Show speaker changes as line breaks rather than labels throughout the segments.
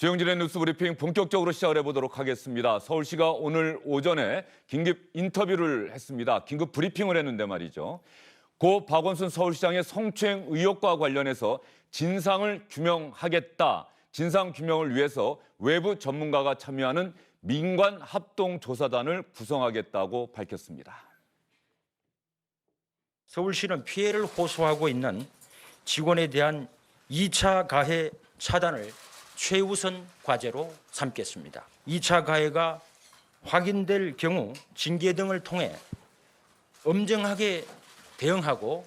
주영진의 뉴스 브리핑 본격적으로 시작을 해보도록 하겠습니다. 서울시가 오늘 오전에 긴급 인터뷰를 했습니다. 긴급 브리핑을 했는데 말이죠. 고 박원순 서울시장의 성추행 의혹과 관련해서 진상을 규명하겠다. 진상 규명을 위해서 외부 전문가가 참여하는 민관 합동조사단을 구성하겠다고 밝혔습니다.
서울시는 피해를 호소하고 있는 직원에 대한 2차 가해 차단을 최우선 과제로 삼겠습니다. 2차 가해가 확인될 경우 징계 등을 통해 엄정하게 대응하고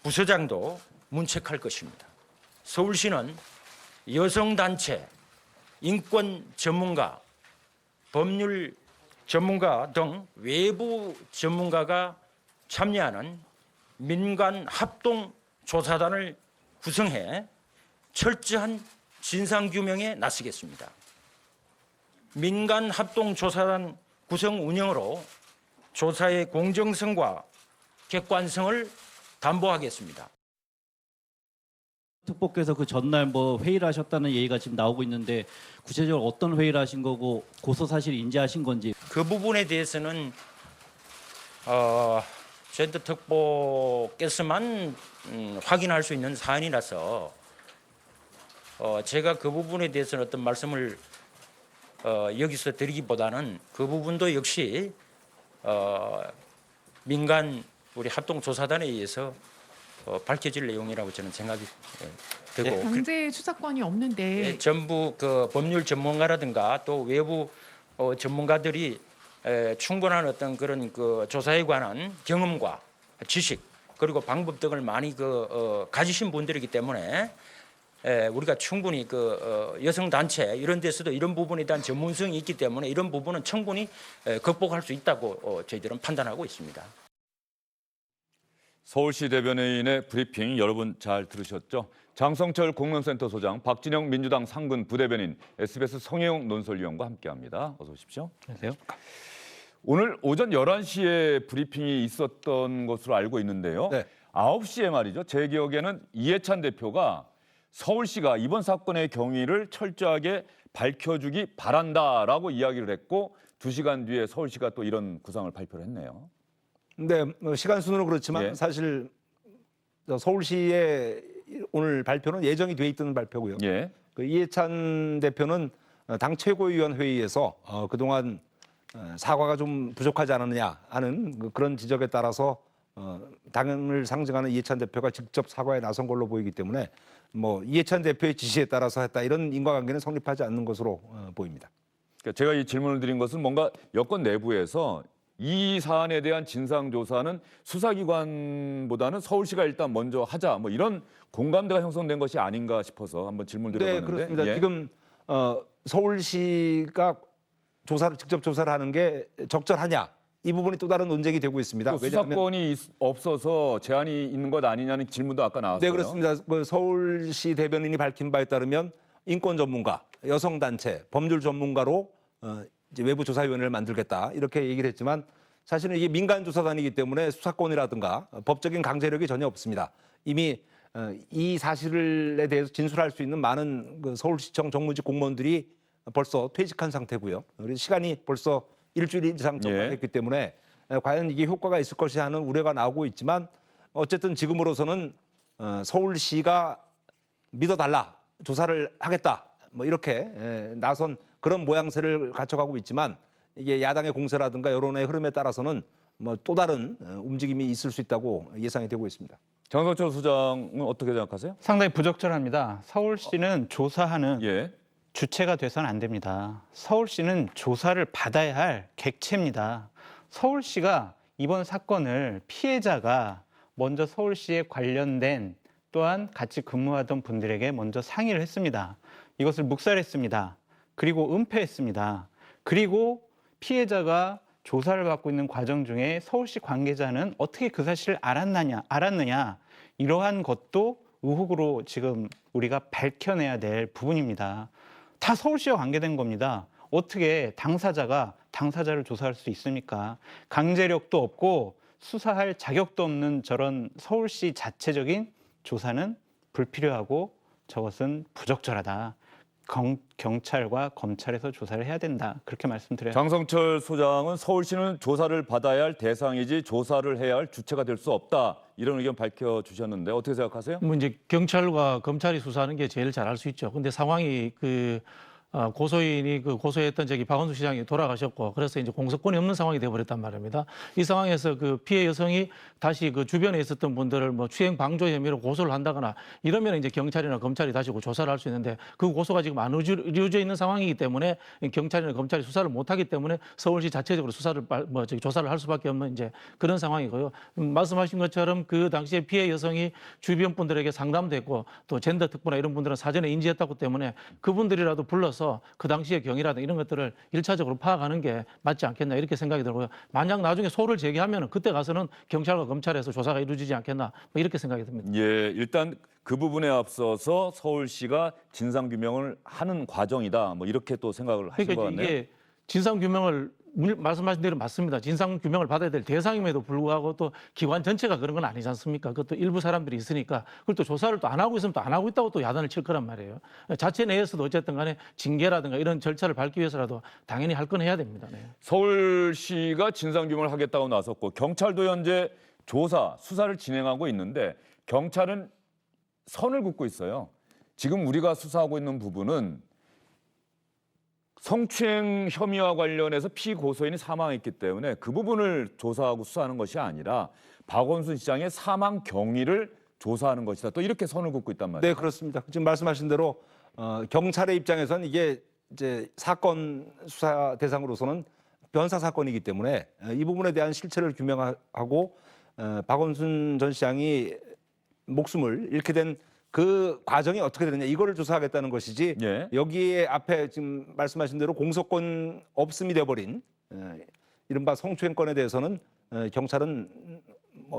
부서장도 문책할 것입니다. 서울시는 여성단체, 인권 전문가, 법률 전문가 등 외부 전문가가 참여하는 민간 합동조사단을 구성해 철저한 진상규명에 나서겠습니다. 민간 합동조사단 구성 운영으로 조사의 공정성과 객관성을 담보하겠습니다.
특보께서 그 전날 회의를 하셨다는 얘기가 지금 나오고 있는데 구체적으로 어떤 회의를 하신 거고 고소 사실 인지하신 건지.
그 부분에 대해서는 젠더 특보께서만 확인할 수 있는 사안이라서 제가 그 부분에 대해서는 어떤 말씀을 여기서 드리기보다는 그 부분도 역시 민간 우리 합동조사단에 의해서 밝혀질 내용이라고 저는 생각이 되고
강제 수사권이 없는데
전부 그 법률 전문가라든가 또 외부 전문가들이 충분한 어떤 그런 그 조사에 관한 경험과 지식 그리고 방법 등을 많이 가지신 분들이기 때문에 우리가 충분히 여성 단체 이런 데서도 이런 부분에 대한 전문성이 있기 때문에 이런 부분은 충분히 극복할 수 있다고 저희들은 판단하고 있습니다.
서울시 대변인의 브리핑 여러분 잘 들으셨죠? 장성철 공론센터 소장, 박진영 민주당 상근 부대변인, SBS 성혜영 논설위원과 함께합니다. 어서 오십시오.
안녕하세요.
오늘 오전 11시에 브리핑이 있었던 것으로 알고 있는데요.
네.
9시에 말이죠. 제 기억에는 이해찬 대표가 서울시가 이번 사건의 경위를 철저하게 밝혀주기 바란다라고 이야기를 했고 2시간 뒤에 서울시가 또 이런 구상을 발표를 했네요.
네, 시간 순으로 그렇지만
예.
사실 서울시의 오늘 발표는 예정이 돼 있던 발표고요.
예.
그 이해찬 대표는 당 최고위원 회의에서 그동안 사과가 좀 부족하지 않았느냐 하는 그런 지적에 따라서 당을 상징하는 이해찬 대표가 직접 사과에 나선 걸로 보이기 때문에 이해찬 대표의 지시에 따라서 했다 이런 인과관계는 성립하지 않는 것으로 보입니다.
그러니까 제가 이 질문을 드린 것은 뭔가 여권 내부에서 이 사안에 대한 진상조사는 수사기관보다는 서울시가 일단 먼저 하자 이런 공감대가 형성된 것이 아닌가 싶어서 한번 질문 드려봤는데.
네, 그렇습니다.
예.
지금 서울시가 직접 조사를 하는 게 적절하냐 이 부분이 또 다른 논쟁이 되고 있습니다.
또 수사권이 없어서 제한이 있는 것 아니냐는 질문도 아까 나왔어요.
네, 그렇습니다. 서울시 대변인이 밝힌 바에 따르면 인권 전문가, 여성 단체, 법률 전문가로 이제 외부 조사위원회를 만들겠다 이렇게 얘기를 했지만 사실은 이게 민간 조사단이기 때문에 수사권이라든가 법적인 강제력이 전혀 없습니다. 이미 이 사실에 대해서 진술할 수 있는 많은 서울시청 정무직 공무원들이 벌써 퇴직한 상태고요. 그래서 시간이 벌써 일주일 이상 전망했기 때문에 과연 이게 효과가 있을 것이냐 하는 우려가 나오고 있지만 어쨌든 지금으로서는 서울시가 믿어달라, 조사를 하겠다 이렇게 나선 그런 모양새를 갖춰가고 있지만 이게 야당의 공세라든가 여론의 흐름에 따라서는 또 다른 움직임이 있을 수 있다고 예상이 되고 있습니다.
장성철 소장은 어떻게 생각하세요?
상당히 부적절합니다. 서울시는 조사하는
예.
주체가 돼서는 안 됩니다. 서울시는 조사를 받아야 할 객체입니다. 서울시가 이번 사건을 피해자가 먼저 서울시에 관련된 또한 같이 근무하던 분들에게 먼저 상의를 했습니다. 이것을 묵살했습니다. 그리고 은폐했습니다. 그리고 피해자가 조사를 받고 있는 과정 중에 서울시 관계자는 어떻게 그 사실을 알았느냐 이러한 것도 의혹으로 지금 우리가 밝혀내야 될 부분입니다. 다 서울시와 관계된 겁니다. 어떻게 당사자가 당사자를 조사할 수 있습니까? 강제력도 없고 수사할 자격도 없는 저런 서울시 자체적인 조사는 불필요하고 저것은 부적절하다. 경찰과 검찰에서 조사를 해야 된다. 그렇게 말씀드려요.
장성철 소장은 서울시는 조사를 받아야 할 대상이지 조사를 해야 할 주체가 될 수 없다. 이런 의견 밝혀주셨는데 어떻게 생각하세요?
뭐 이제 경찰과 검찰이 수사하는 게 제일 잘할 수 있죠. 근데 상황이 고소인이 고소했던 박원순 시장이 돌아가셨고 그래서 이제 공소권이 없는 상황이 되어버렸단 말입니다. 이 상황에서 피해 여성이 다시 주변에 있었던 분들을 추행 방조 혐의로 고소를 한다거나 이러면 이제 경찰이나 검찰이 다시 조사를 할 수 있는데 그 고소가 지금 안 이루어져 있는 상황이기 때문에 경찰이나 검찰이 수사를 못하기 때문에 서울시 자체적으로 조사를 할 수밖에 없는 이제 그런 상황이고요. 말씀하신 것처럼 그 당시에 피해 여성이 주변 분들에게 상담됐고 또 젠더 특보나 이런 분들은 사전에 인지했다고 때문에 그분들이라도 불러서 그 당시의 경위라든가 이런 것들을 1차적으로 파악하는 게 맞지 않겠나 이렇게 생각이 들고요. 만약 나중에 소를 제기하면 그때 가서는 경찰과 검찰에서 조사가 이루어지지 않겠나 이렇게 생각이 듭니다.
예, 일단 그 부분에 앞서서 서울시가 진상규명을 하는 과정이다. 이렇게 또 생각을 하신 것
그러니까
같네요.
이게 진상규명을 말씀하신 대로 맞습니다. 진상규명을 받아야 될 대상임에도 불구하고 또 기관 전체가 그런 건 아니지 않습니까? 그것도 일부 사람들이 있으니까 그걸 또 조사를 또 안 하고 있으면 또 안 하고 있다고 또 야단을 칠 거란 말이에요. 자체 내에서도 어쨌든 간에 징계라든가 이런 절차를 밟기 위해서라도 당연히 할 건 해야 됩니다. 네.
서울시가 진상규명을 하겠다고 나섰고 경찰도 현재 조사, 수사를 진행하고 있는데 경찰은 선을 긋고 있어요. 지금 우리가 수사하고 있는 부분은 성추행 혐의와 관련해서 피고소인이 사망했기 때문에 그 부분을 조사하고 수사하는 것이 아니라 박원순 시장의 사망 경위를 조사하는 것이다. 또 이렇게 선을 긋고 있단 말이에요.
네, 그렇습니다. 지금 말씀하신 대로 경찰의 입장에서는 이게 이제 사건 수사 대상으로서는 변사 사건이기 때문에 이 부분에 대한 실체를 규명하고 박원순 전 시장이 목숨을 잃게 된 그 과정이 어떻게 되느냐 이거를 조사하겠다는 것이지
예.
여기에 앞에 지금 말씀하신 대로 공소권 없음이 돼버린 이른바 성추행건에 대해서는 경찰은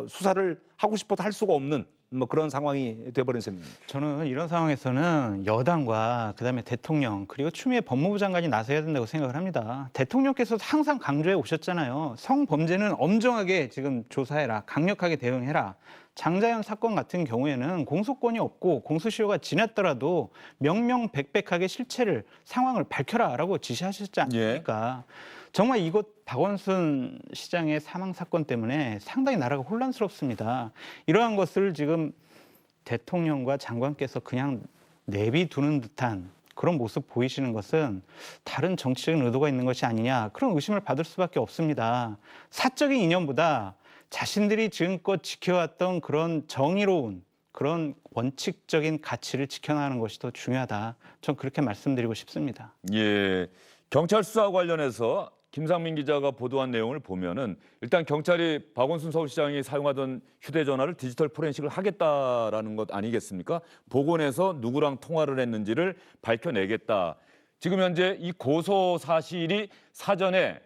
수사를 하고 싶어도 할 수가 없는 그런 상황이 돼버린 셈입니다.
저는 이런 상황에서는 여당과 그다음에 대통령 그리고 추미애 법무부 장관이 나서야 된다고 생각을 합니다. 대통령께서도 항상 강조해 오셨잖아요. 성범죄는 엄정하게 지금 조사해라. 강력하게 대응해라. 장자연 사건 같은 경우에는 공소권이 없고 공소시효가 지났더라도 명명백백하게 실체를 상황을 밝혀라라고 지시하셨지 않습니까? 정말 이곳 박원순 시장의 사망 사건 때문에 상당히 나라가 혼란스럽습니다. 이러한 것을 지금 대통령과 장관께서 그냥 내비두는 듯한 그런 모습 보이시는 것은 다른 정치적인 의도가 있는 것이 아니냐 그런 의심을 받을 수밖에 없습니다. 사적인 이념보다 자신들이 지금껏 지켜왔던 그런 정의로운 그런 원칙적인 가치를 지켜나가는 것이 더 중요하다. 전 그렇게 말씀드리고 싶습니다.
예, 경찰 수사 관련해서 김상민 기자가 보도한 내용을 보면은 일단 경찰이 박원순 서울시장이 사용하던 휴대전화를 디지털 포렌식을 하겠다라는 것 아니겠습니까? 복원해서 누구랑 통화를 했는지를 밝혀내겠다. 지금 현재 이 고소 사실이 사전에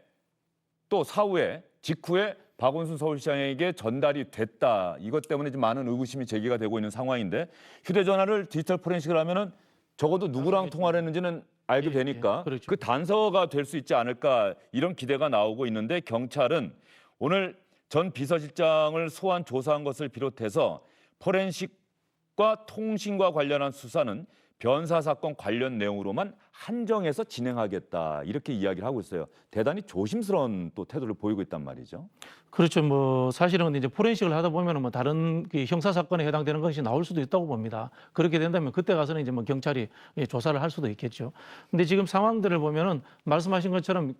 또 사후에 직후에 박원순 서울시장에게 전달이 됐다. 이것 때문에 좀 많은 의구심이 제기가 되고 있는 상황인데 휴대전화를 디지털 포렌식을 하면은 적어도 누구랑 통화를 했는지는 알게 되니까
그렇죠.
그 단서가 될 수 있지 않을까 이런 기대가 나오고 있는데 경찰은 오늘 전 비서실장을 소환 조사한 것을 비롯해서 포렌식과 통신과 관련한 수사는 변사 사건 관련 내용으로만 한정해서 진행하겠다 이렇게 이야기를 하고 있어요. 대단히 조심스러운 또 태도를 보이고 있단 말이죠.
그렇죠. 사실은 이제 포렌식을 하다 보면은 다른 형사 사건에 해당되는 것이 나올 수도 있다고 봅니다. 그렇게 된다면 그때 가서는 이제 경찰이 조사를 할 수도 있겠죠. 근데 지금 상황들을 보면은 말씀하신 것처럼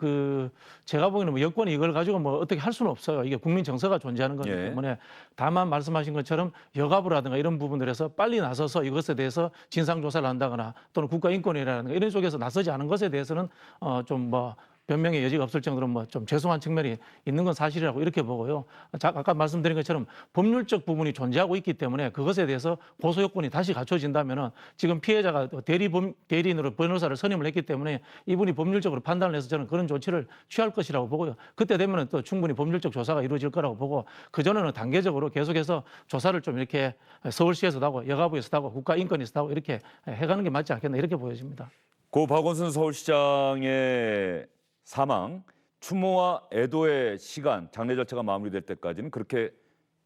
제가 보기에는 여권이 이걸 가지고 어떻게 할 수는 없어요. 이게 국민 정서가 존재하는 거기 때문에 다만 말씀하신 것처럼 여가부라든가 이런 부분들에서 빨리 나서서 이것에 대해서 진상 조사를 한다거나 또는 국가인권위라든가 이런 쪽에서 나서지 않은 것에 대해서는 변명의 여지가 없을 정도로 좀 죄송한 측면이 있는 건 사실이라고 이렇게 보고요. 아까 말씀드린 것처럼 법률적 부분이 존재하고 있기 때문에 그것에 대해서 고소 요건이 다시 갖춰진다면은 지금 피해자가 대리인으로 변호사를 선임을 했기 때문에 이분이 법률적으로 판단을 해서 저는 그런 조치를 취할 것이라고 보고요. 그때 되면은 또 충분히 법률적 조사가 이루어질 거라고 보고 그 전에는 단계적으로 계속해서 조사를 좀 이렇게 서울시에서도 하고 여가부에서도 하고 국가인권위에서도 하고 이렇게 해가는 게 맞지 않겠나 이렇게 보여집니다.
고 박원순 서울시장의 사망, 추모와 애도의 시간, 장례 절차가 마무리될 때까지는 그렇게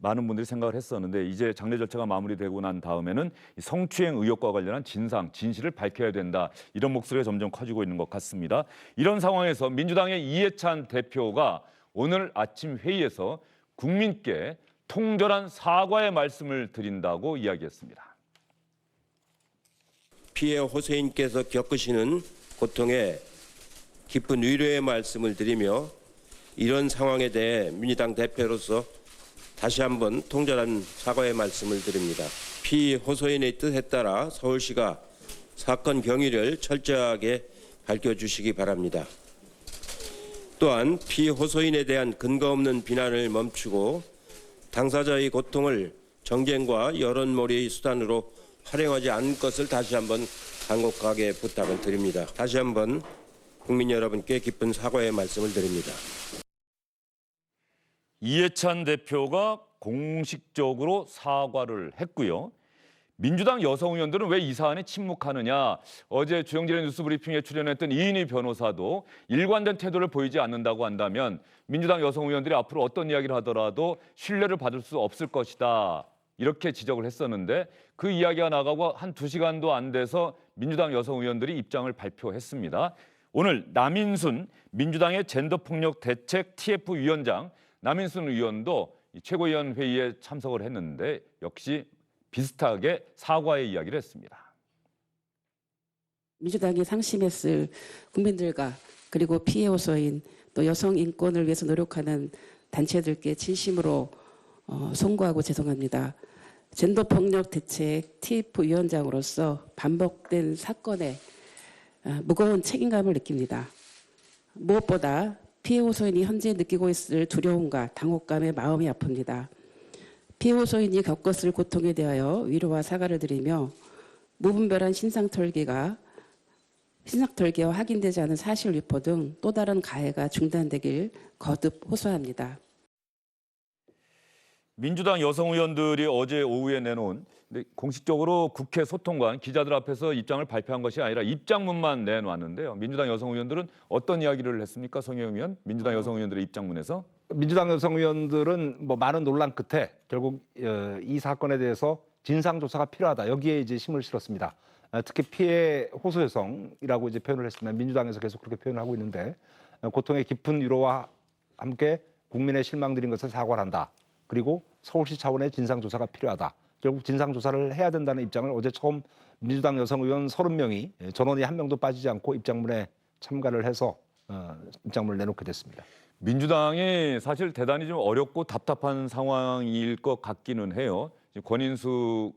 많은 분들이 생각을 했었는데 이제 장례 절차가 마무리되고 난 다음에는 이 성추행 의혹과 관련한 진실을 밝혀야 된다. 이런 목소리가 점점 커지고 있는 것 같습니다. 이런 상황에서 민주당의 이해찬 대표가 오늘 아침 회의에서 국민께 통절한 사과의 말씀을 드린다고 이야기했습니다.
피해 호소인께서 겪으시는 고통에 깊은 위로의 말씀을 드리며 이런 상황에 대해 민주당 대표로서 다시 한번 통절한 사과의 말씀을 드립니다. 피해 호소인의 뜻에 따라 서울시가 사건 경위를 철저하게 밝혀주시기 바랍니다. 또한 피해 호소인에 대한 근거 없는 비난을 멈추고 당사자의 고통을 정쟁과 여론몰이의 수단으로 활용하지 않을 것을 다시 한번 간곡하게 부탁을 드립니다. 다시 한번 국민 여러분께 깊은 사과의 말씀을 드립니다.
이해찬 대표가 공식적으로 사과를 했고요. 민주당 여성 의원들은 왜 이 사안에 침묵하느냐. 어제 주영진의 뉴스브리핑에 출연했던 이인희 변호사도 일관된 태도를 보이지 않는다고 한다면 민주당 여성 의원들이 앞으로 어떤 이야기를 하더라도 신뢰를 받을 수 없을 것이다. 이렇게 지적을 했었는데 그 이야기가 나가고 한 2시간도 안 돼서 민주당 여성 의원들이 입장을 발표했습니다. 오늘 남인순 민주당의 젠더폭력 대책 TF 위원장 남인순 의원도 최고위원 회의에 참석을 했는데 역시 비슷하게 사과의 이야기를 했습니다.
민주당이 상심했을 국민들과 그리고 피해 호소인 또 여성 인권을 위해서 노력하는 단체들께 진심으로 송구하고 죄송합니다. 젠더폭력 대책 TF 위원장으로서 반복된 사건에 무거운 책임감을 느낍니다. 무엇보다 피해 호소인이 현재 느끼고 있을 두려움과 당혹감에 마음이 아픕니다. 피해 호소인이 겪었을 고통에 대하여 위로와 사과를 드리며 무분별한 신상털기와 확인되지 않은 사실 유포 등 또 다른 가해가 중단되길 거듭 호소합니다.
민주당 여성 의원들이 어제 오후에 내놓은 공식적으로 국회 소통관 기자들 앞에서 입장을 발표한 것이 아니라 입장문만 내놓았는데요. 민주당 여성 의원들은 어떤 이야기를 했습니까? 성혜영 의원, 민주당 여성 의원들의 입장문에서.
민주당 여성 의원들은 뭐 많은 논란 끝에 결국 이 사건에 대해서 진상 조사가 필요하다. 여기에 이제 힘을 실었습니다. 특히 피해 호소 여성이라고 이제 표현을 했습니다. 민주당에서 계속 그렇게 표현을 하고 있는데 고통의 깊은 위로와 함께 국민의 실망드린 것을 사과를 한다. 그리고 서울시 차원의 진상 조사가 필요하다. 결국 진상 조사를 해야 된다는 입장을 어제 처음 민주당 여성 의원 30명이 전원이 한 명도 빠지지 않고 입장문에 참가를 해서 입장문을 내놓게 됐습니다.
민주당이 사실 대단히 좀 어렵고 답답한 상황일 것 같기는 해요. 권인숙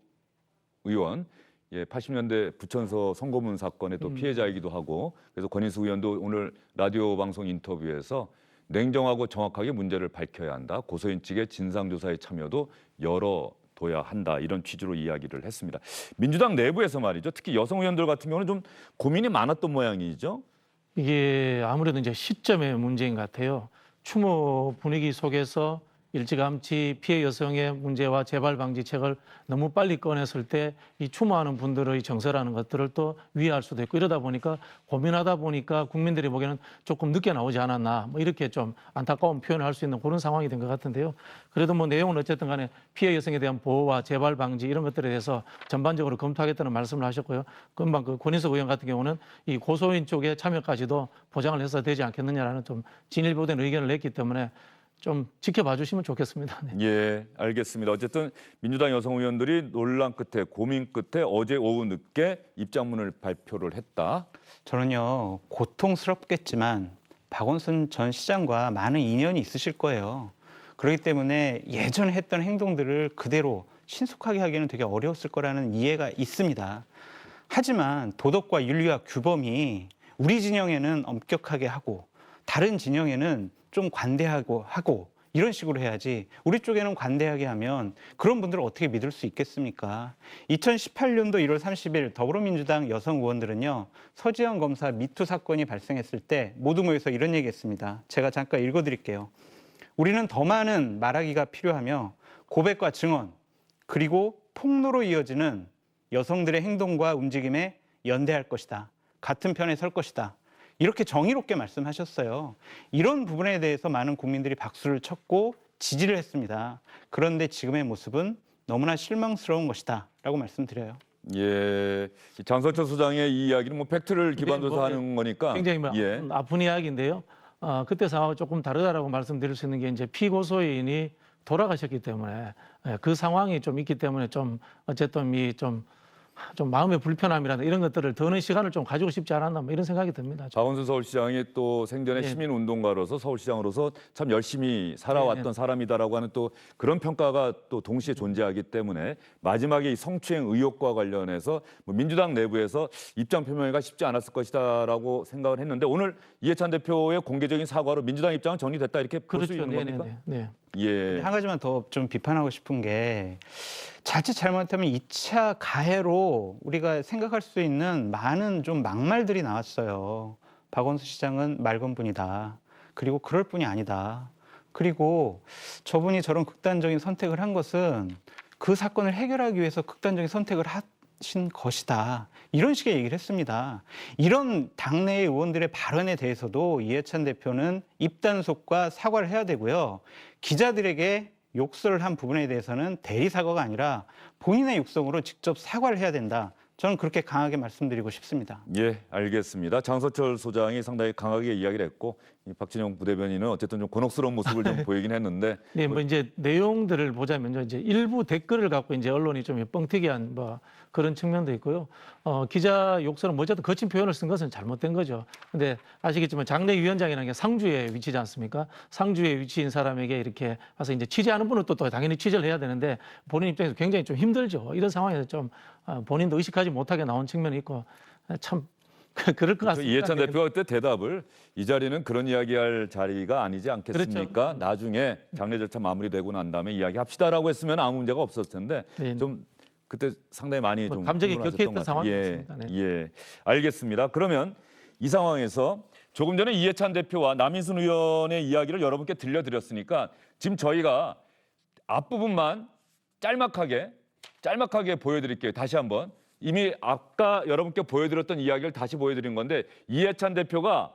의원, 80년대 부천서 선거문 사건의 또 피해자이기도 하고 그래서 권인숙 의원도 오늘 라디오 방송 인터뷰에서 냉정하고 정확하게 문제를 밝혀야 한다. 고소인 측의 진상조사에 참여도 열어둬야 한다. 이런 취지로 이야기를 했습니다. 민주당 내부에서 말이죠. 특히 여성 의원들 같은 경우는 좀 고민이 많았던 모양이죠.
이게 아무래도 이제 시점의 문제인 것 같아요. 추모 분위기 속에서 일찌감치 피해 여성의 문제와 재발 방지책을 너무 빨리 꺼냈을 때 이 추모하는 분들의 정서라는 것들을 또 위해할 수도 있고 이러다 보니까 고민하다 보니까 국민들이 보기에는 조금 늦게 나오지 않았나 뭐 이렇게 좀 안타까운 표현을 할 수 있는 그런 상황이 된 것 같은데요. 그래도 뭐 내용은 어쨌든 간에 피해 여성에 대한 보호와 재발 방지 이런 것들에 대해서 전반적으로 검토하겠다는 말씀을 하셨고요. 금방 그 권인숙 의원 같은 경우는 이 고소인 쪽의 참여까지도 보장을 해서 되지 않겠느냐라는 좀 진일보된 의견을 냈기 때문에 좀 지켜봐 주시면 좋겠습니다. 네.
예, 알겠습니다. 어쨌든 민주당 여성 의원들이 논란 끝에 고민 끝에 어제 오후 늦게 입장문을 발표를 했다.
저는요, 고통스럽겠지만 박원순 전 시장과 많은 인연이 있으실 거예요. 그렇기 때문에 예전에 했던 행동들을 그대로 신속하게 하기는 되게 어려웠을 거라는 이해가 있습니다. 하지만 도덕과 윤리와 규범이 우리 진영에는 엄격하게 하고 다른 진영에는 좀 관대하고 하고 이런 식으로 해야지 우리 쪽에는 관대하게 하면 그런 분들을 어떻게 믿을 수 있겠습니까? 2018년도 1월 30일 더불어민주당 여성 의원들은요. 서지현 검사 미투 사건이 발생했을 때 모두 모여서 이런 얘기했습니다. 제가 잠깐 읽어드릴게요. 우리는 더 많은 말하기가 필요하며 고백과 증언 그리고 폭로로 이어지는 여성들의 행동과 움직임에 연대할 것이다. 같은 편에 설 것이다. 이렇게 정의롭게 말씀하셨어요. 이런 부분에 대해서 많은 국민들이 박수를 쳤고 지지를 했습니다. 그런데 지금의 모습은 너무나 실망스러운 것이다라고 말씀드려요.
예, 장서철 소장의 이 이야기는 뭐 팩트를 기반으로
뭐,
하는 거니까
굉장히 뭐
예.
아픈 이야기인데요. 그때 상황은 조금 다르다라고 말씀드릴 수 있는 게 이제 피고소인이 돌아가셨기 때문에 그 상황이 좀 있기 때문에 좀 어쨌든 좀 마음의 불편함이라든가 이런 것들을 더는 시간을 좀 가지고 싶지 않았나 뭐 이런 생각이 듭니다.
박원순 서울시장이 또 생전에
예.
시민운동가로서 서울시장으로서 참 열심히 살아왔던 사람이다라고 하는 또 그런 평가가 또 동시에 존재하기 때문에 마지막에 이 성추행 의혹과 관련해서 뭐 민주당 내부에서 입장 표명회가 쉽지 않았을 것이다라고 생각을 했는데 오늘 이해찬 대표의 공개적인 사과로 민주당 입장은 정리됐다 이렇게 볼 수
그렇죠.
있는 겁니까?
네.
예.
한 가지만 더 좀 비판하고 싶은 게 자칫 잘못하면 2차 가해로 우리가 생각할 수 있는 많은 좀 막말들이 나왔어요. 박원순 시장은 맑은 분이다. 그리고 그럴 뿐이 아니다. 그리고 저분이 저런 극단적인 선택을 한 것은 그 사건을 해결하기 위해서 극단적인 선택을 하신 것이다. 이런 식의 얘기를 했습니다. 이런 당내의 의원들의 발언에 대해서도 이해찬 대표는 입단속과 사과를 해야 되고요. 기자들에게 욕설을 한 부분에 대해서는 대리 사과가 아니라 본인의 육성으로 직접 사과를 해야 된다. 저는 그렇게 강하게 말씀드리고 싶습니다.
예, 알겠습니다. 장서철 소장이 상당히 강하게 이야기를 했고 이 박진영 부대변인은 어쨌든 좀 곤혹스러운 모습을 좀 보이긴 했는데
네, 뭐 이제 내용들을 보자면요, 이제 일부 댓글을 갖고 이제 언론이 좀 뻥튀기한 뭐 그런 측면도 있고요. 기자 욕설은 뭐 어쨌든 거친 표현을 쓴 것은 잘못된 거죠. 근데 아시겠지만 장례위원장이라는 게 상주에 위치지 않습니까? 상주에 위치인 사람에게 이렇게 와서 이제 취재하는 분은 또 당연히 취재를 해야 되는데 본인 입장에서 굉장히 좀 힘들죠. 이런 상황에서 좀 본인도 의식하지 못하게 나온 측면이 있고 참. 그럴 것 같습니다.
이해찬 대표가 그때 대답을 이 자리는 그런 이야기할 자리가 아니지 않겠습니까?
그렇죠.
나중에 장례 절차 마무리되고 난 다음에 이야기합시다라고 했으면 아무 문제가 없었을 텐데
네.
좀 그때 상당히 많이
뭐
좀
감정이
흥분하셨던
격해있던
것 같아요.
상황이었습니다. 네.
예, 알겠습니다. 그러면 이 상황에서 조금 전에 이해찬 대표와 남인순 의원의 이야기를 여러분께 들려드렸으니까 지금 저희가 앞부분만 짤막하게 보여드릴게요. 다시 한번. 이미 아까 여러분께 보여드렸던 이야기를 다시 보여드린 건데 이해찬 대표가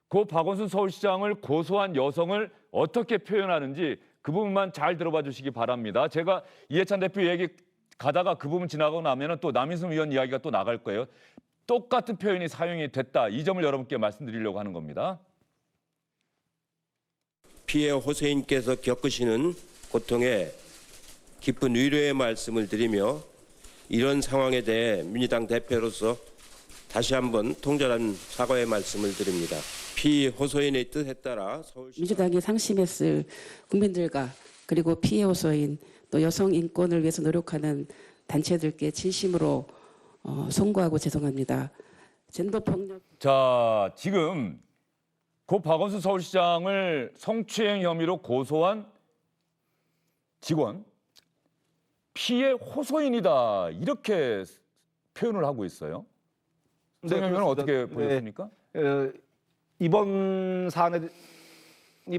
고 박원순 서울시장을 고소한 여성을 어떻게 표현하는지 그 부분만 잘 들어봐 주시기 바랍니다. 제가 이해찬 대표 얘기 가다가 그 부분 지나가고 나면은 또 남인순 의원 이야기가 또 나갈 거예요. 똑같은 표현이 사용이 됐다. 이 점을 여러분께 말씀드리려고 하는 겁니다.
피해 호소인께서 겪으시는 고통에 깊은 위로의 말씀을 드리며 이런 상황에 대해 민주당 대표로서 다시 한번 통절한 사과의 말씀을 드립니다. 피해 호소인의 뜻에 따라 서울시
민주당이 상심했을 국민들과 그리고 피해 호소인 또 여성 인권을 위해서 노력하는 단체들께 진심으로 송구하고 죄송합니다. 젠더 폭력
자, 지금 고 박원순 서울시장을 성추행 혐의로 고소한 직원 피해 호소인이다 이렇게 표현을 하고 있어요. 성현님은 어떻게 보셨습니까?
이번 사안이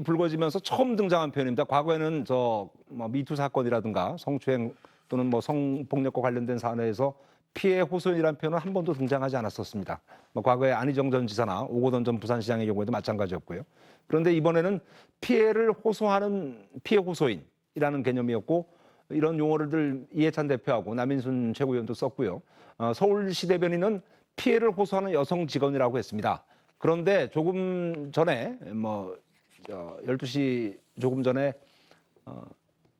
불거지면서 처음 등장한 표현입니다. 과거에는 뭐 미투 사건이라든가 성추행 또는 뭐 성폭력과 관련된 사안에서 피해 호소인이라는 표현은 한 번도 등장하지 않았었습니다. 뭐 과거에 안희정 전 지사나 오거돈 전 부산시장의 경우에도 마찬가지였고요. 그런데 이번에는 피해를 호소하는 피해 호소인이라는 개념이었고 이런 용어를 이해찬 대표하고 남인순 최고위원도 썼고요. 서울시 대변인은 피해를 호소하는 여성 직원이라고 했습니다. 그런데 조금 전에 12시 조금 전에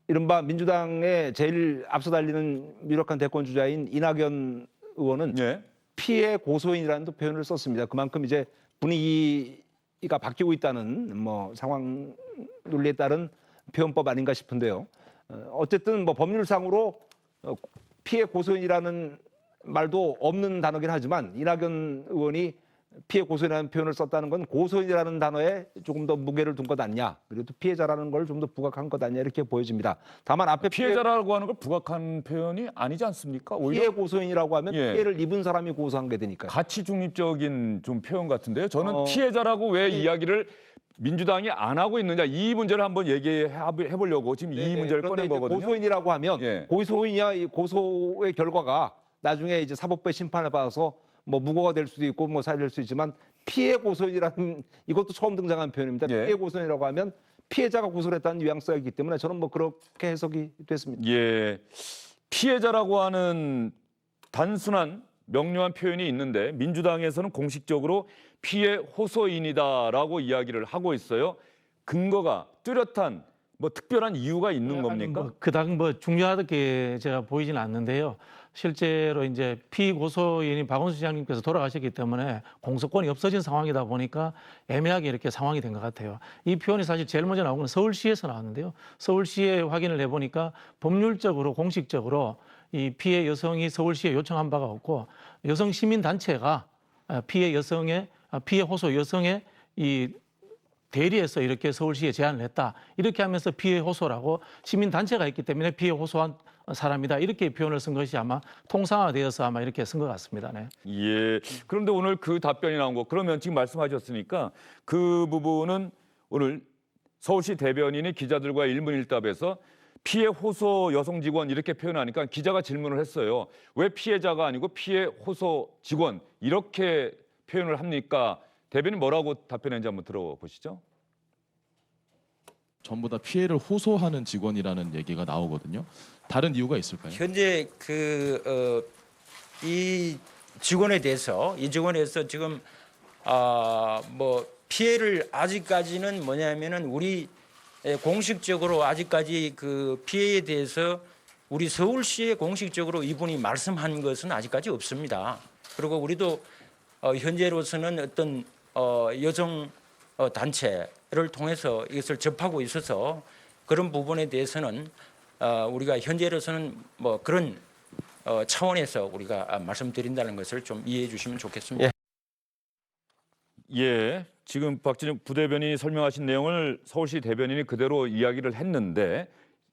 이른바 민주당의 제일 앞서 달리는 유력한 대권 주자인 이낙연 의원은
예.
피해 고소인이라는 또 표현을 썼습니다. 그만큼 이제 분위기가 바뀌고 있다는 상황 논리에 따른 표현법 아닌가 싶은데요. 어쨌든 법률상으로 피해 고소인이라는 말도 없는 단어긴 하지만 이낙연 의원이 피해 고소인이라는 표현을 썼다는 건 고소인이라는 단어에 조금 더 무게를 둔 것 아니냐, 그리고 또 피해자라는 걸 좀 더 부각한 것 아니냐 이렇게 보여집니다. 다만 앞에
피해자라고 하는 걸 부각한 표현이 아니지 않습니까? 오히려
피해 고소인이라고 하면
예.
피해를 입은 사람이 고소한 게 되니까요.
가치 중립적인 좀 표현 같은데요. 저는 피해자라고 왜 이야기를 민주당이 안 하고 있느냐 이 문제를 한번 얘기해 보려고 지금 이 문제를
그런데
꺼낸
이제
거거든요.
고소인이라고 하면
예.
고소인이야 이 고소의 결과가 나중에 이제 사법부의 심판을 받아서 무고가 될 수도 있고 사유될 수 있지만 피해 고소인이라는 이것도 처음 등장한 표현입니다.
예.
피해 고소인이라고 하면 피해자가 고소를 했다는 뉘앙스가 있기 때문에 저는 뭐 그렇게 해석이 됐습니다.
예, 피해자라고 하는 단순한 명료한 표현이 있는데 민주당에서는 공식적으로 피해 호소인이다라고 이야기를 하고 있어요. 근거가 뚜렷한 뭐 특별한 이유가 있는 겁니까?
뭐 그닥 뭐 중요하게 제가 보이지는 않는데요. 실제로 이제 피고소인인 박원순 시장님께서 돌아가셨기 때문에 공소권이 없어진 상황이다 보니까 애매하게 이렇게 상황이 된 것 같아요. 이 표현이 사실 제일 먼저 나온 건 서울시에서 나왔는데요. 서울시에 확인을 해보니까 법률적으로 공식적으로 이 피해 여성이 서울시에 요청한 바가 없고 여성 시민 단체가 피해 여성의 피해 호소 여성의 이 대리해서 이렇게 서울시에 제안을 했다. 이렇게 하면서 피해 호소라고 시민 단체가 있기 때문에 피해 호소한 사람이다. 이렇게 표현을 쓴 것이 아마 통상화되어서 아마 이렇게 쓴 것 같습니다. 네.
예. 그런데 오늘 그 답변이 나온 거 그러면 지금 말씀하셨으니까 그 부분은 오늘 서울시 대변인이 기자들과 일문일답에서 피해 호소 여성 직원 이렇게 표현하니까 기자가 질문을 했어요. 왜 피해자가 아니고 피해 호소 직원 이렇게 표현을 합니까? 대변인 뭐라고 답변했는지 한번 들어보시죠.
전부 다 피해를 호소하는 직원이라는 얘기가 나오거든요. 다른 이유가 있을까요?
현재 이 직원에 대해서 지금 뭐 피해를 아직까지는 뭐냐면은 우리 공식적으로 아직까지 그 피해에 대해서 우리 서울시에 공식적으로 이분이 말씀한 것은 아직까지 없습니다. 그리고 우리도 현재로서는 어떤 여성 단체를 통해서 이것을 접하고 있어서 그런 부분에 대해서는 우리가 현재로서는 뭐 그런 차원에서 우리가 말씀드린다는 것을 좀 이해해 주시면 좋겠습니다.
예, 지금 박진영 부대변인이 설명하신 내용을 서울시 대변인이 그대로 이야기를 했는데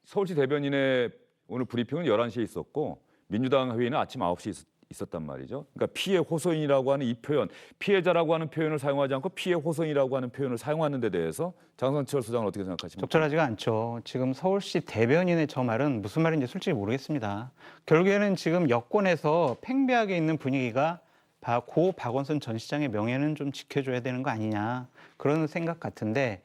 서울시 대변인의 오늘 브리핑은 11시에 있었고 민주당 회의는 아침 9시에 있었단 말이죠. 그러니까 피해 호소인이라고 하는 이 표현, 피해자라고 하는 표현을 사용하지 않고 피해 호소인이라고 하는 표현을 사용하는 데 대해서 장성철 소장은 어떻게 생각하십니까?
적절하지가 않죠. 지금 서울시 대변인의 저 말은 무슨 말인지 솔직히 모르겠습니다. 결국에는 지금 여권에서 팽배하게 있는 분위기가 고 박원순 전 시장의 명예는 좀 지켜줘야 되는 거 아니냐 그런 생각 같은데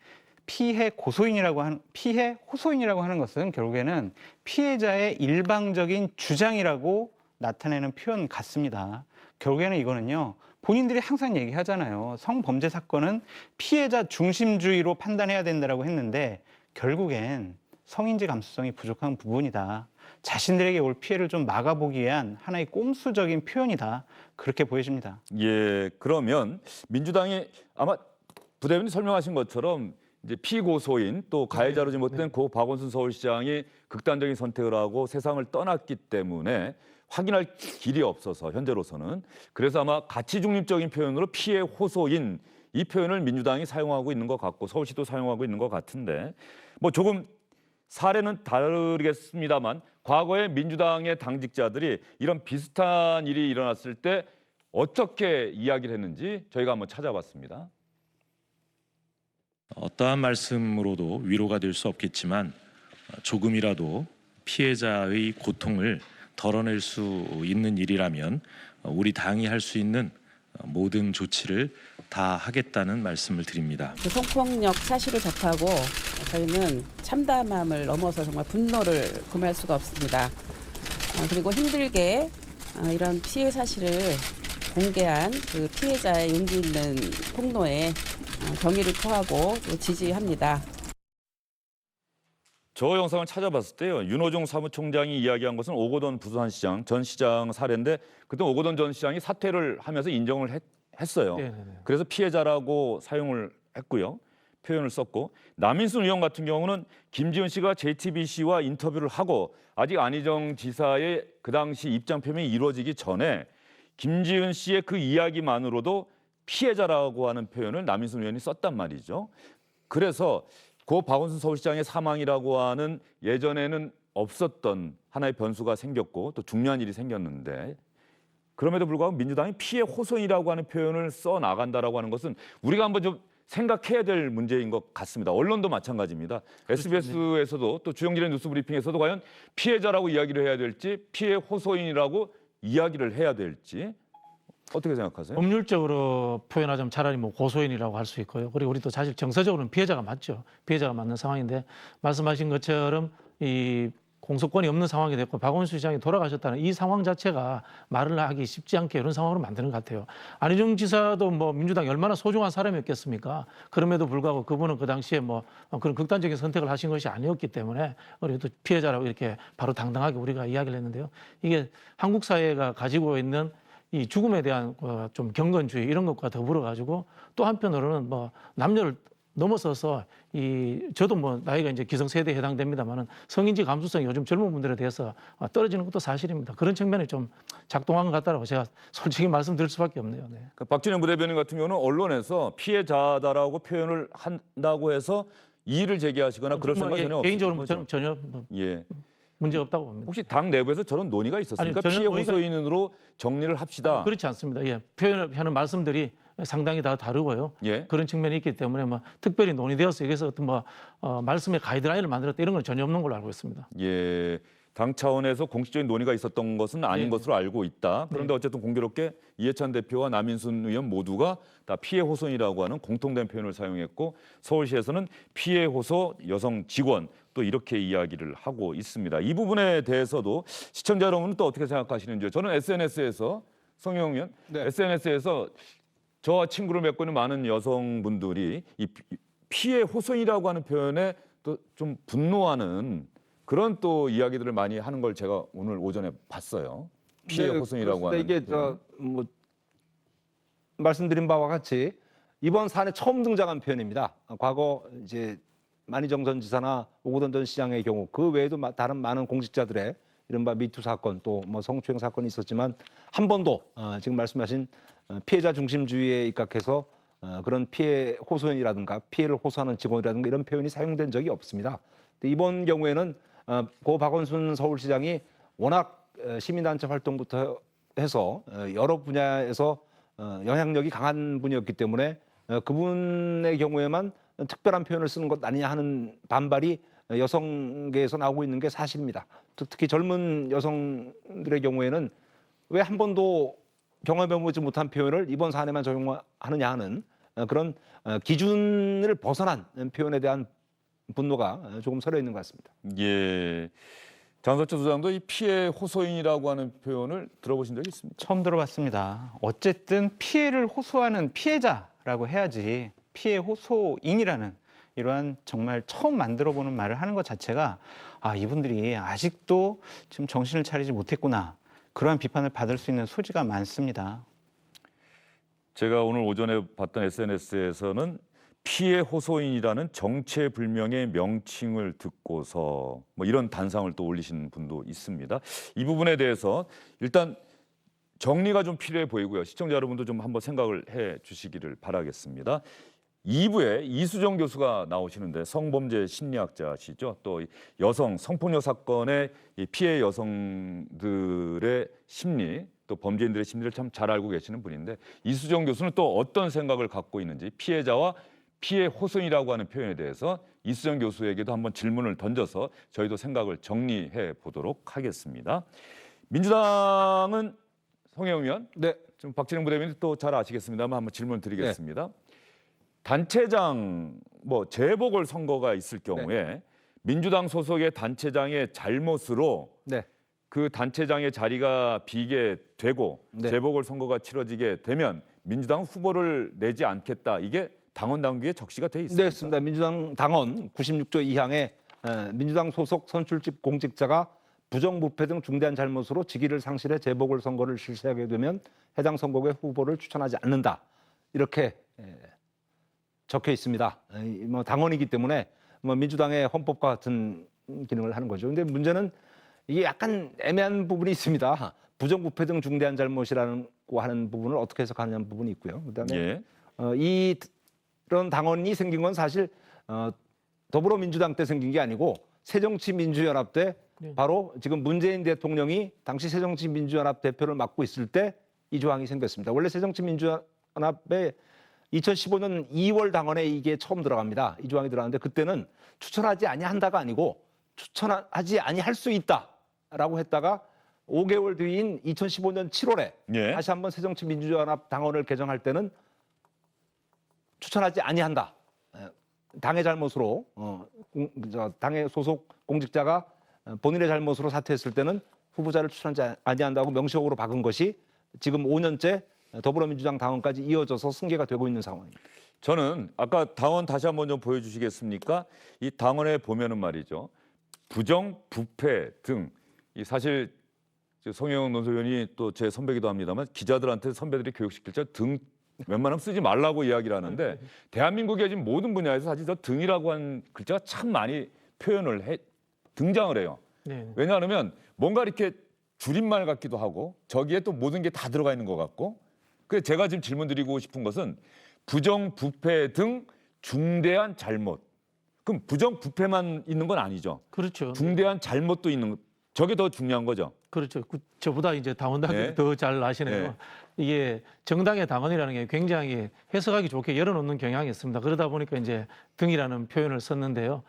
피해 호소인이라고 하는 것은 결국에는 피해자의 일방적인 주장이라고 나타내는 표현 같습니다. 결국에는 이거는요. 본인들이 항상 얘기하잖아요. 성범죄 사건은 피해자 중심주의로 판단해야 된다고 했는데 결국엔 성인지 감수성이 부족한 부분이다. 자신들에게 올 피해를 좀 막아보기 위한 하나의 꼼수적인 표현이다. 그렇게 보여집니다.
예, 그러면 민주당이 아마 부대변인이 설명하신 것처럼 이제 피고소인 또 가해자로 지목된 고 박원순 서울시장이 극단적인 선택을 하고 세상을 떠났기 때문에 확인할 길이 없어서 현재로서는 그래서 아마 가치 중립적인 표현으로 피해 호소인 이 표현을 민주당이 사용하고 있는 것 같고 서울시도 사용하고 있는 것 같은데 뭐 조금 사례는 다르겠습니다만 과거에 민주당의 당직자들이 이런 비슷한 일이 일어났을 때 어떻게 이야기를 했는지 저희가 한번 찾아봤습니다.
어떠한 말씀으로도 위로가 될 수 없겠지만 조금이라도 피해자의 고통을 덜어낼 수 있는 일이라면 우리 당이 할 수 있는 모든 조치를 다 하겠다는 말씀을 드립니다.
그 성폭력 사실을 접하고 저희는 참담함을 넘어서 정말 분노를 금할 수가 없습니다. 그리고 힘들게 이런 피해 사실을 공개한 그 피해자의 용기 있는 폭로에 경의를 표하고 또 지지합니다.
저 영상을 찾아봤을 때요. 윤호중 사무총장이 이야기한 것은 오거돈 부산시장 전 시장 사례인데 그때 오거돈 전 시장이 사퇴를 하면서 인정을 했어요.
네네네.
그래서 피해자라고 사용을 했고요. 표현을 썼고 남인순 의원 같은 경우는 김지은 씨가 JTBC와 인터뷰를 하고 아직 안희정 지사의 그 당시 입장 표명이 이루어지기 전에 김지은 씨의 그 이야기만으로도 피해자라고 하는 표현을 남인순 의원이 썼단 말이죠. 그래서 고 박원순 서울시장의 사망이라고 하는 예전에는 없었던 하나의 변수가 생겼고 또 중요한 일이 생겼는데 그럼에도 불구하고 민주당이 피해 호소인이라고 하는 표현을 써 나간다라고 하는 것은 우리가 한번 좀 생각해야 될 문제인 것 같습니다. 언론도 마찬가지입니다. SBS에서도 또 주영진의 뉴스브리핑에서도 과연 피해자라고 이야기를 해야 될지 피해 호소인이라고 이야기를 해야 될지 어떻게 생각하세요?
법률적으로 표현하자면 차라리 뭐 고소인이라고 할 수 있고요. 그리고 우리 또 사실 정서적으로는 피해자가 맞죠. 피해자가 맞는 상황인데 말씀하신 것처럼 이 공소권이 없는 상황이 됐고 박원순 시장이 돌아가셨다는 이 상황 자체가 말을 하기 쉽지 않게 이런 상황으로 만드는 것 같아요. 안희정 지사도 뭐 민주당이 얼마나 소중한 사람이었겠습니까? 그럼에도 불구하고 그분은 그 당시에 뭐 그런 극단적인 선택을 하신 것이 아니었기 때문에 우리도 피해자라고 이렇게 바로 당당하게 우리가 이야기를 했는데요. 이게 한국 사회가 가지고 있는 이 죽음에 대한 좀 경건주의 이런 것과 더불어 가지고 또 한편으로는 뭐 남녀를 넘어서서 저도 뭐 나이가 이제 기성세대에 해당됩니다만은 성인지 감수성이 요즘 젊은 분들에 대해서 떨어지는 것도 사실입니다. 그런 측면이 좀 작동한 것 같다라고 제가 솔직히 말씀드릴 수밖에 없네요. 네.
그러니까 박진영 부대변인 같은 경우는 언론에서 피해자다라고 표현을 한다고 해서 이의를 제기하시거나 그럴 생각이 전혀 없습니다.
개인적으로 저는 전혀 뭐
예.
문제 없다고 봅니다.
혹시 당 내부에서 저런 논의가 있었습니까?
아니, 전혀
피해
논의가-
호소인으로 정리를 합시다.
그렇지 않습니다. 예, 표현하는 말씀들이 상당히 다 다르고요.
예.
그런 측면이 있기 때문에 뭐 특별히 논의되어서 여기서 어떤 뭐 말씀의 가이드라인을 만들었다 이런 건 전혀 없는 걸로 알고 있습니다.
예. 당 차원에서 공식적인 논의가 있었던 것은 아닌
네.
것으로 알고 있다. 그런데 어쨌든 공교롭게 이해찬 대표와 남인순 의원 모두가 다 피해 호소인이라고 하는 공통된 표현을 사용했고 서울시에서는 피해 호소 여성 직원 또 이렇게 이야기를 하고 있습니다. 이 부분에 대해서도 시청자 여러분은 또 어떻게 생각하시는지요? 저는 SNS에서 성영 의원,
네.
SNS에서 저와 친구를 맺고 있는 많은 여성분들이 이 피해 호소인이라고 하는 표현에 또 좀 분노하는 그런 또 이야기들을 많이 하는 걸 제가 오늘 오전에 봤어요. 피해
네,
호소인이라고 하는.
이게 뭐 말씀드린 바와 같이 이번 사안에 처음 등장한 표현입니다. 과거 이제 만희정 전 지사나 오거돈 전 시장의 경우 그 외에도 다른 많은 공직자들의 이른바 미투 사건 또 뭐 성추행 사건이 있었지만 한 번도 지금 말씀하신 피해자 중심주의에 입각해서 그런 피해 호소인이라든가 피해를 호소하는 직원이라든가 이런 표현이 사용된 적이 없습니다. 근데 이번 경우에는 고 박원순 서울시장이 워낙 시민단체 활동부터 해서 여러 분야에서 영향력이 강한 분이었기 때문에 그분의 경우에만 특별한 표현을 쓰는 것 아니냐 하는 반발이 여성계에서 나오고 있는 게 사실입니다. 특히 젊은 여성들의 경우에는 왜 한 번도 경험해보지 못한 표현을 이번 사안에만 적용하느냐 하는 그런 기준을 벗어난 표현에 대한 분노가 조금 서려 있는 것 같습니다.
예. 장석철 소장도 이 피해 호소인이라고 하는 표현을 들어보신 적이 있습니까?
처음 들어봤습니다. 어쨌든 피해를 호소하는 피해자라고 해야지 피해 호소인이라는 이러한 정말 처음 만들어보는 말을 하는 것 자체가 이분들이 아직도 지금 정신을 차리지 못했구나. 그러한 비판을 받을 수 있는 소지가 많습니다.
제가 오늘 오전에 봤던 SNS에서는 피해 호소인이라는 정체불명의 명칭을 듣고서 뭐 이런 단상을 또 올리신 분도 있습니다. 이 부분에 대해서 일단 정리가 좀 필요해 보이고요. 시청자 여러분도 좀 한번 생각을 해 주시기를 바라겠습니다. 2부에 이수정 교수가 나오시는데 성범죄 심리학자시죠. 또 여성 성폭력 사건의 이 피해 여성들의 심리 또 범죄인들의 심리를 참 잘 알고 계시는 분인데 이수정 교수는 또 어떤 생각을 갖고 있는지 피해자와 피해 호소인이라고 하는 표현에 대해서 이수정 교수에게도 한번 질문을 던져서 저희도 생각을 정리해 보도록 하겠습니다. 민주당은 송혜영 의원,
네.
좀 박진영 부대변인 또 잘 아시겠습니다만 한번 질문 드리겠습니다. 단체장 뭐 재보궐 선거가 있을 경우에 민주당 소속의 단체장의 잘못으로
네.
그 단체장의 자리가 비게 되고 재보궐 선거가 치러지게 되면 민주당 후보를 내지 않겠다. 이게 당원 당규에 적시가 돼 있습니다.
네, 맞습니다. 민주당 당원 96조 2항에 민주당 소속 선출직 공직자가 부정부패 등 중대한 잘못으로 직위를 상실해 재보궐 선거를 실시하게 되면 해당 선거구의 후보를 추천하지 않는다. 이렇게 적혀 있습니다. 뭐 당원이기 때문에 뭐 민주당의 헌법과 같은 기능을 하는 거죠. 근데 문제는 이게 약간 애매한 부분이 있습니다. 부정부패 등 중대한 잘못이라고 하는 부분을 어떻게 해석하느냐는 부분이 있고요. 그다음에 이런 당원이 생긴 건 사실 더불어민주당 때 생긴 게 아니고 새정치민주연합 때 바로 지금 문재인 대통령이 당시 새정치민주연합 대표를 맡고 있을 때 이 조항이 생겼습니다. 원래 새정치민주연합에 2015년 2월 당원에 이게 처음 들어갑니다. 이 조항이 들어가는데 그때는 추천하지 아니한다가 아니고 추천하지 아니할 수 있다라고 했다가 5개월 뒤인 2015년 7월에
예.
다시 한번 새정치민주연합 당원을 개정할 때는 추천하지 아니한다. 당의 잘못으로 당의 소속 공직자가 본인의 잘못으로 사퇴했을 때는 후보자를 추천하지 아니한다고 명시적으로 박은 것이 지금 5년째 더불어민주당 당원까지 이어져서 승계가 되고 있는 상황입니다.
저는 아까 당원 다시 한번 좀 보여주시겠습니까? 이 당원에 보면은 말이죠. 부정, 부패 등 이 사실 송영은 논설위원이 또 제 선배기도 합니다만 기자들한테 선배들이 교육시킬 때 등 웬만하면 쓰지 말라고 이야기를 하는데 대한민국의 지금 모든 분야에서 사실 저 등이라고 한 글자가 참 많이 등장을 해요.
네.
왜냐하면 뭔가 이렇게 줄임말 같기도 하고 저기에 또 모든 게 다 들어가 있는 것 같고 그래서 제가 지금 질문 드리고 싶은 것은 부정, 부패 등 중대한 잘못. 그럼 부정, 부패만 있는 건 아니죠.
그렇죠.
중대한 잘못도 있는 저게 더 중요한 거죠.
그렇죠. 저보다 이제 당원들이
네.
더 잘 아시네요.
네.
이게 정당의 당원이라는 게 굉장히 해석하기 좋게 열어놓는 경향이 있습니다. 그러다 보니까 이제 등이라는 표현을 썼는데요.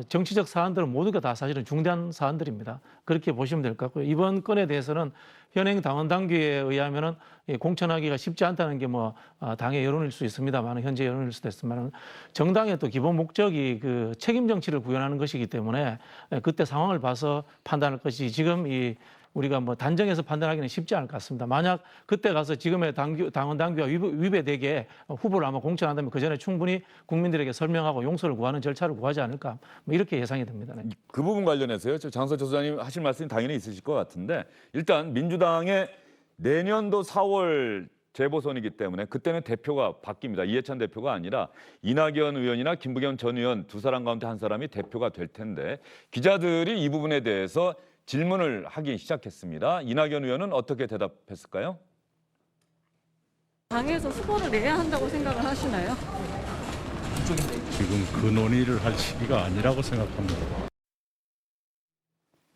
정치적 사안들은 모두가 다 사실은 중대한 사안들입니다. 그렇게 보시면 될 것 같고요. 이번 건에 대해서는 현행 당원 당규에 의하면은 공천하기가 쉽지 않다는 게 뭐 당의 여론일 수 있습니다만 현재 여론일 수도 있지만 정당의 또 기본 목적이 그 책임 정치를 구현하는 것이기 때문에 그때 상황을 봐서 판단할 것이 지금 이 우리가 뭐 단정해서 판단하기는 쉽지 않을 것 같습니다. 만약 그때 가서 지금의 당원 당규와 위배되게 후보를 아마 공천한다면 그 전에 충분히 국민들에게 설명하고 용서를 구하는 절차를 구하지 않을까 뭐 이렇게 예상이 됩니다. 네.
그 부분 관련해서요. 장성철 소장님 하실 말씀이 당연히 있으실 것 같은데 일단 민주당의 내년도 4월 재보선이기 때문에 그때는 대표가 바뀝니다. 이해찬 대표가 아니라 이낙연 의원이나 김부겸 전 의원 두 사람 가운데 한 사람이 대표가 될 텐데 기자들이 이 부분에 대해서 질문을 하기 시작했습니다. 이낙연 의원은 어떻게 대답했을까요?
당에서 후보를 내야 한다고 생각을 하시나요?
지금 그 논의를 할 시기가 아니라고 생각합니다.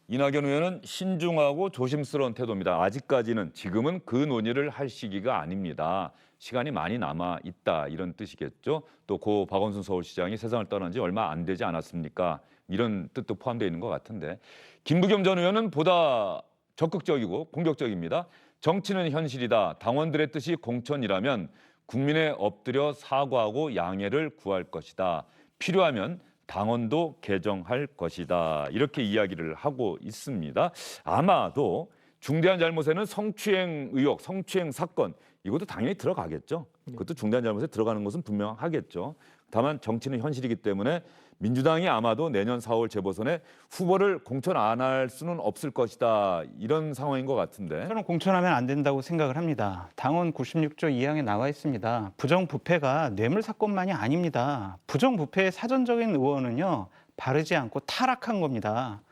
이낙연 의원은 신중하고 조심스러운 태도입니다. 아직까지는 지금은 그 논의를 할 시기가 아닙니다. 시간이 많이 남아 있다 이런 뜻이겠죠. 또 고 박원순 서울시장이 세상을 떠난 지 얼마 안 되지 않았습니까? 이런 뜻도 포함되어 있는 것 같은데 김부겸 전 의원은 보다 적극적이고 공격적입니다. 정치는 현실이다. 당원들의 뜻이 공천이라면 국민에 엎드려 사과하고 양해를 구할 것이다. 필요하면 당원도 개정할 것이다. 이렇게 이야기를 하고 있습니다. 아마도 중대한 잘못에는 성추행 의혹, 성추행 사건 이것도 당연히 들어가겠죠. 그것도 중대한 잘못에 들어가는 것은 분명하겠죠. 다만 정치는 현실이기 때문에 민주당이 아마도 내년 4월 재보선에 후보를 공천 안 할 수는 없을 것이다. 이런 상황인 것 같은데.
저는 공천하면 안 된다고 생각을 합니다. 당원 96조 2항에 나와 있습니다. 부정부패가 뇌물 사건만이 아닙니다. 부정부패의 사전적인 의원은요. 바르지 않고 타락한 겁니다.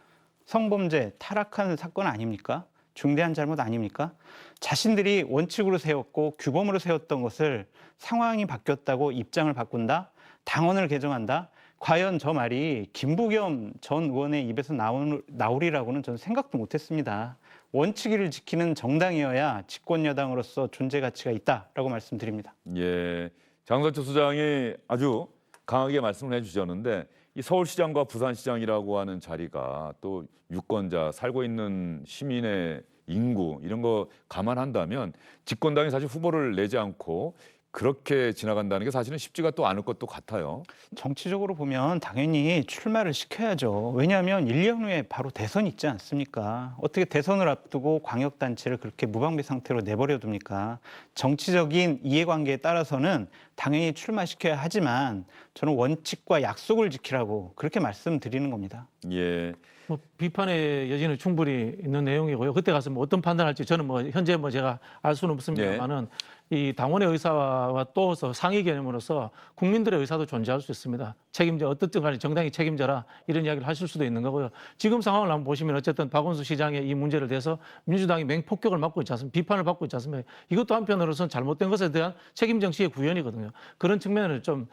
성범죄, 타락한 사건 아닙니까? 중대한 잘못 아닙니까? 자신들이 원칙으로 세웠고 규범으로 세웠던 것을 상황이 바뀌었다고 입장을 바꾼다? 당원을 개정한다? 과연 저 말이 김부겸 전 의원의 입에서 나오리라고는 저는 생각도 못했습니다. 원칙을 지키는 정당이어야 집권 여당으로서 존재 가치가 있다라고 말씀드립니다.
예, 장성철 소장이 아주 강하게 말씀을 해주셨는데 이 서울시장과 부산시장이라고 하는 자리가 또 유권자 살고 있는 시민의 인구 이런 거 감안한다면 집권당이 사실 후보를 내지 않고 그렇게 지나간다는 게 사실은 쉽지가 또 않을 것도 같아요.
정치적으로 보면 당연히 출마를 시켜야죠. 왜냐하면 1년 후에 바로 대선이 있지 않습니까? 어떻게 대선을 앞두고 광역단체를 그렇게 무방비 상태로 내버려 둡니까? 정치적인 이해관계에 따라서는 당연히 출마시켜야 하지만 저는 원칙과 약속을 지키라고 그렇게 말씀드리는 겁니다.
예.
뭐 비판의 여지는 충분히 있는 내용이고요. 그때 가서 뭐 어떤 판단할지 저는 뭐 현재 뭐 제가 알 수는 없습니다만은 이 당원의 의사와 또 상위 개념으로서 국민들의 의사도 존재할 수 있습니다. 책임져 어떻든 간에 정당이 책임져라 이런 이야기를 하실 수도 있는 거고요. 지금 상황을 한번 보시면 어쨌든 박원순 시장의 이 문제를 대해서 민주당이 맹폭격을 맞고 있지 않습니까? 비판을 받고 있지 않습니까? 이것도 한편으로서는 잘못된 것에 대한 책임 정치의 구현이거든요. 그런 측면을 좀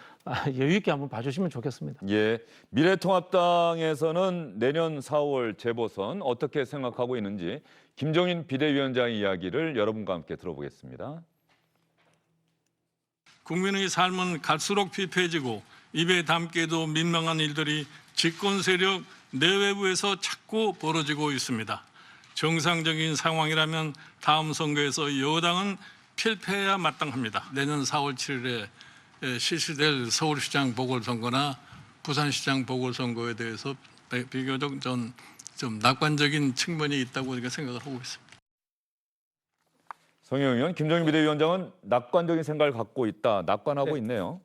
여유 있게 한번 봐주시면 좋겠습니다.
예, 미래통합당에서는 내년 4월 재보선 어떻게 생각하고 있는지 김종인 비대위원장의 이야기를 여러분과 함께 들어보겠습니다.
국민의 삶은 갈수록 피폐해지고 입에 담기에도 민망한 일들이 집권 세력 내외부에서 자꾸 벌어지고 있습니다. 정상적인 상황이라면 다음 선거에서 여당은 필패해야 마땅합니다. 내년 4월 7일에 실시될 서울시장 보궐선거나 부산시장 보궐선거에 대해서 비교적 좀 낙관적인 측면이 있다고 우리가 생각을 하고 있습니다.
성영 의원, 김종인 비대위원장은 낙관적인 생각을 갖고 있다. 낙관하고
네.
있네요.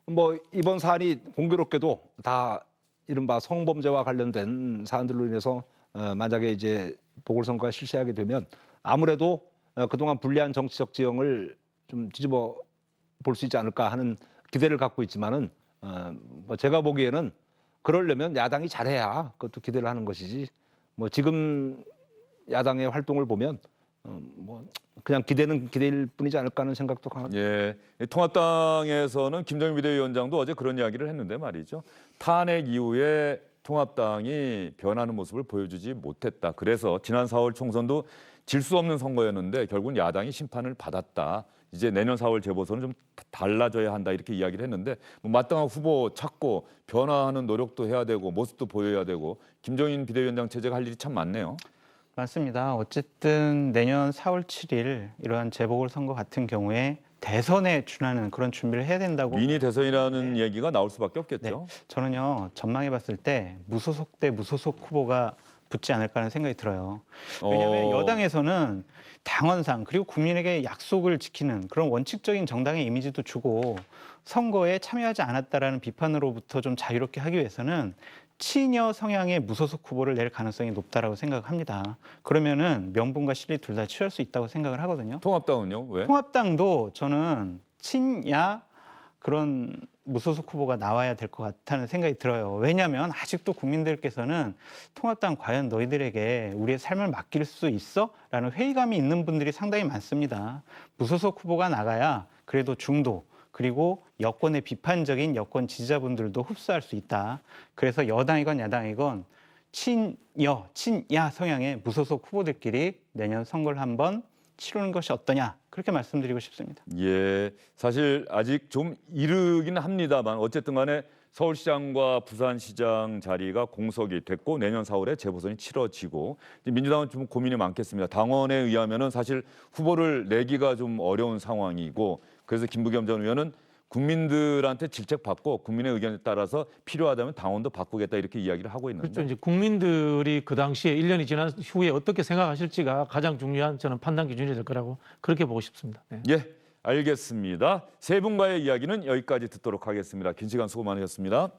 뭐 이번 사안이 공교롭게도 다 이른바 성범죄와 관련된 사안들로 인해서 만약에 이제 보궐선거가 실시하게 되면 아무래도 그동안 불리한 정치적 지형을 좀 뒤집어 볼 수 있지 않을까 하는 기대를 갖고 있지만은 뭐 제가 보기에는 그러려면 야당이 잘해야 그것도 기대를 하는 것이지 뭐 지금 야당의 활동을 보면 뭐 그냥 기대는 기대일 뿐이지 않을까 하는 생각도 강합니다.
예, 통합당에서는 김종인 비대위원장도 어제 그런 이야기를 했는데 말이죠. 탄핵 이후에 통합당이 변하는 모습을 보여주지 못했다. 그래서 지난 4월 총선도 질 수 없는 선거였는데 결국은 야당이 심판을 받았다. 이제 내년 4월 재보선은 좀 달라져야 한다 이렇게 이야기를 했는데 뭐 마땅한 후보 찾고 변화하는 노력도 해야 되고 모습도 보여야 되고 김종인 비대위원장 체제가 할 일이 참 많네요.
맞습니다. 어쨌든 내년 4월 7일 이러한 재보궐선거 같은 경우에 대선에 준하는 그런 준비를 해야 된다고.
미니 대선이라는 얘기가 나올 수밖에 없겠죠.
저는요 전망해 봤을 때 무소속 대 무소속 후보가 붙지 않을까 하는 생각이 들어요. 왜냐하면 여당에서는 당원상 그리고 국민에게 약속을 지키는 그런 원칙적인 정당의 이미지도 주고 선거에 참여하지 않았다라는 비판으로부터 좀 자유롭게 하기 위해서는 친여 성향의 무소속 후보를 낼 가능성이 높다라고 생각합니다. 그러면은 명분과 실리 둘 다 취할 수 있다고 생각을 하거든요.
통합당은요? 왜?
통합당도 저는 친야 그런 무소속 후보가 나와야 될 것 같다는 생각이 들어요. 왜냐하면 아직도 국민들께서는 통합당 과연 너희들에게 우리의 삶을 맡길 수 있어? 라는 회의감이 있는 분들이 상당히 많습니다. 무소속 후보가 나가야 그래도 중도 그리고 여권의 비판적인 여권 지지자분들도 흡수할 수 있다. 그래서 여당이건 야당이건 친야 성향의 무소속 후보들끼리 내년 선거를 한번 치르는 것이 어떠냐 그렇게 말씀드리고 싶습니다.
예, 사실 아직 좀 이르긴 합니다만 어쨌든 간에 서울시장과 부산시장 자리가 공석이 됐고 내년 4월에 재보선이 치러지고 민주당은 좀 고민이 많겠습니다. 당원에 의하면은 사실 후보를 내기가 좀 어려운 상황이고 그래서 김부겸 전 의원은 국민들한테 질책받고 국민의 의견에 따라서 필요하다면 당원도 바꾸겠다 이렇게 이야기를 하고 있는데.
그렇죠. 이제 국민들이 그 당시에 1년이 지난 후에 어떻게 생각하실지가 가장 중요한 저는 판단 기준이 될 거라고 그렇게 보고 싶습니다. 네.
예, 알겠습니다. 세 분과의 이야기는 여기까지 듣도록 하겠습니다. 긴 시간 수고 많으셨습니다.